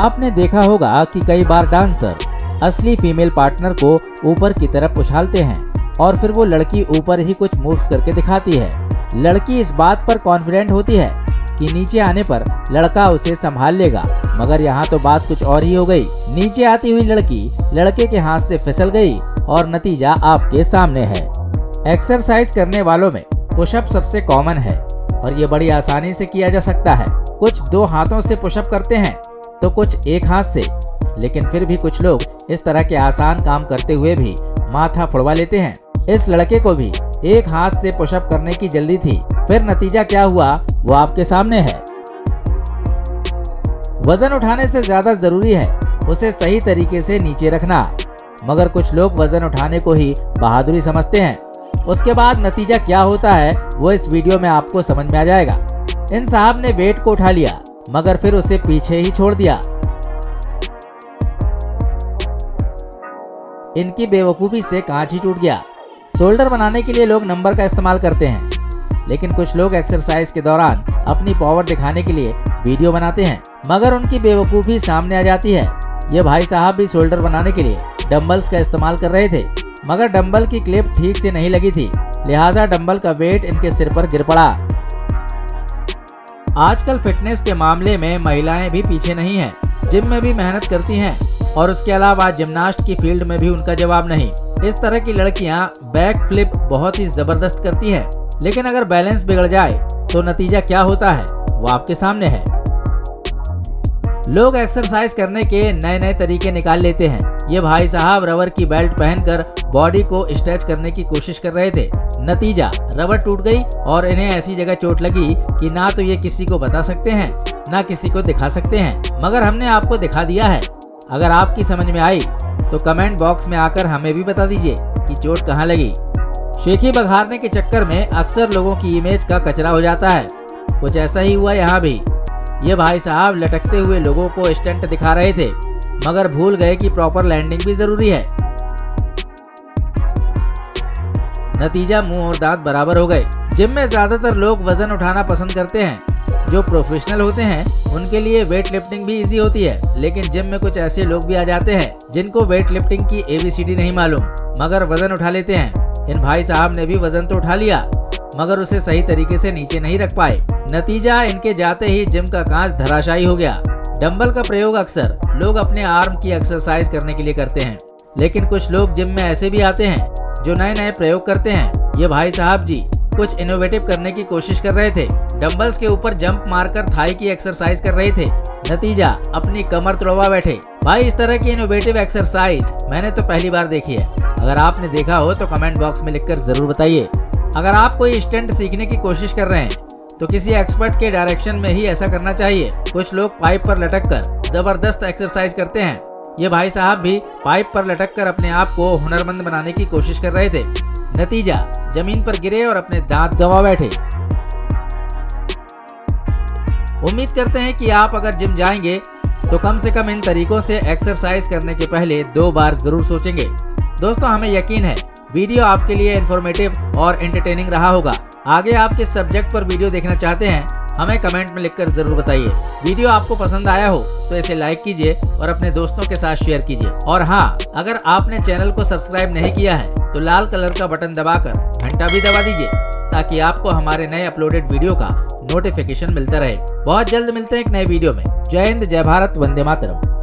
आपने देखा होगा कि कई बार डांसर असली फीमेल पार्टनर को ऊपर की तरफ उछालते हैं और फिर वो लड़की ऊपर ही कुछ मूव्स करके दिखाती है। लड़की इस बात पर कॉन्फिडेंट होती है कि नीचे आने पर लड़का उसे संभाल लेगा, मगर यहाँ तो बात कुछ और ही हो गई। नीचे आती हुई लड़की लड़के के हाथ से फिसल गई और नतीजा आपके सामने है। एक्सरसाइज करने वालों में पुशअप सबसे कॉमन है और ये बड़ी आसानी से किया जा सकता है। कुछ 2 हाथों से पुशअप करते हैं तो कुछ 1 हाथ से, लेकिन फिर भी कुछ लोग इस तरह के आसान काम करते हुए भी माथा फुड़वा लेते हैं। इस लड़के को भी 1 हाथ से पुशअप करने की जल्दी थी, फिर नतीजा क्या हुआ वो आपके सामने है। वजन उठाने से ज्यादा जरूरी है उसे सही तरीके से नीचे रखना, मगर कुछ लोग वजन उठाने को ही बहादुरी समझते हैं। उसके बाद नतीजा क्या होता है वो इस वीडियो में आपको समझ में आ जाएगा। इन साहब ने वेट को उठा लिया मगर फिर उसे पीछे ही छोड़ दिया। इनकी बेवकूफ़ी से कांच ही टूट गया। शोल्डर बनाने के लिए लोग नंबर का इस्तेमाल करते हैं, लेकिन कुछ लोग एक्सरसाइज के दौरान अपनी पावर दिखाने के लिए वीडियो बनाते हैं, मगर उनकी बेवकूफ़ी सामने आ जाती है। ये भाई साहब भी शोल्डर बनाने के लिए डंबल्स का इस्तेमाल कर रहे थे, मगर डंबल की क्लिप ठीक से नहीं लगी थी, लिहाजा डंबल का वेट इनके सिर पर गिर पड़ा। आजकल फिटनेस के मामले में महिलाएं भी पीछे नहीं हैं। जिम में भी मेहनत करती हैं और उसके अलावा जिम्नास्ट की फील्ड में भी उनका जवाब नहीं। इस तरह की लड़कियां बैक फ्लिप बहुत ही जबरदस्त करती हैं, लेकिन अगर बैलेंस बिगड़ जाए तो नतीजा क्या होता है वो आपके सामने है। लोग एक्सरसाइज करने के नए नए तरीके निकाल लेते हैं। ये भाई साहब रबर की बेल्ट पहनकर बॉडी को स्ट्रेच करने की कोशिश कर रहे थे, नतीजा रबर टूट गई और इन्हें ऐसी जगह चोट लगी कि ना तो ये किसी को बता सकते हैं ना किसी को दिखा सकते हैं, मगर हमने आपको दिखा दिया है। अगर आपकी समझ में आई तो कमेंट बॉक्स में आकर हमें भी बता दीजिए कि चोट कहाँ लगी। शेखी बघारने के चक्कर में अक्सर लोगों की इमेज का कचरा हो जाता है। कुछ ऐसा ही हुआ यहाँ भी। ये भाई साहब लटकते हुए लोगों को स्टंट दिखा रहे थे, मगर भूल गए कि प्रॉपर लैंडिंग भी जरूरी है। नतीजा मुंह और दांत बराबर हो गए। जिम में ज्यादातर लोग वजन उठाना पसंद करते हैं। जो प्रोफेशनल होते हैं उनके लिए वेट लिफ्टिंग भी इजी होती है, लेकिन जिम में कुछ ऐसे लोग भी आ जाते हैं जिनको वेट लिफ्टिंग की ABCD नहीं मालूम, मगर वजन उठा लेते हैं। इन भाई साहब ने भी वजन तो उठा लिया, मगर उसे सही तरीके से नीचे नहीं रख पाए। नतीजा इनके जाते ही जिम का कांच धराशायी हो गया। डंबल का प्रयोग अक्सर लोग अपने आर्म की एक्सरसाइज करने के लिए करते हैं, लेकिन कुछ लोग जिम में ऐसे भी आते हैं जो नए नए प्रयोग करते हैं। ये भाई साहब जी कुछ इनोवेटिव करने की कोशिश कर रहे थे। डंबल्स के ऊपर जंप मारकर थाई की एक्सरसाइज कर रहे थे, नतीजा अपनी कमर तोड़वा बैठे। भाई इस तरह की इनोवेटिव एक्सरसाइज मैंने तो पहली बार देखी है। अगर आपने देखा हो तो कमेंट बॉक्स में लिखकर जरूर बताइए। अगर आप कोई स्टंट सीखने की कोशिश कर रहे हैं तो किसी एक्सपर्ट के डायरेक्शन में ही ऐसा करना चाहिए। कुछ लोग पाइप पर लटक कर जबरदस्त एक्सरसाइज करते हैं। ये भाई साहब भी पाइप पर लटक कर अपने आप को हुनरमंद बनाने की कोशिश कर रहे थे, नतीजा जमीन पर गिरे और अपने दांत गंवा बैठे। उम्मीद करते हैं कि आप अगर जिम जाएंगे तो कम से कम इन तरीकों से एक्सरसाइज करने के पहले 2 बार जरूर सोचेंगे। दोस्तों हमें यकीन है वीडियो आपके लिए इंफॉर्मेटिव और एंटरटेनिंग रहा होगा। आगे आप किस सब्जेक्ट पर वीडियो देखना चाहते हैं हमें कमेंट में लिखकर जरूर बताइए। वीडियो आपको पसंद आया हो तो इसे लाइक कीजिए और अपने दोस्तों के साथ शेयर कीजिए। और हाँ, अगर आपने चैनल को सब्सक्राइब नहीं किया है तो लाल कलर का बटन दबाकर घंटा भी दबा दीजिए, ताकि आपको हमारे नए अपलोडेड वीडियो का नोटिफिकेशन मिलता रहे। बहुत जल्द मिलते हैं एक नए वीडियो में। जय हिंद, जय भारत, वंदे मातरम।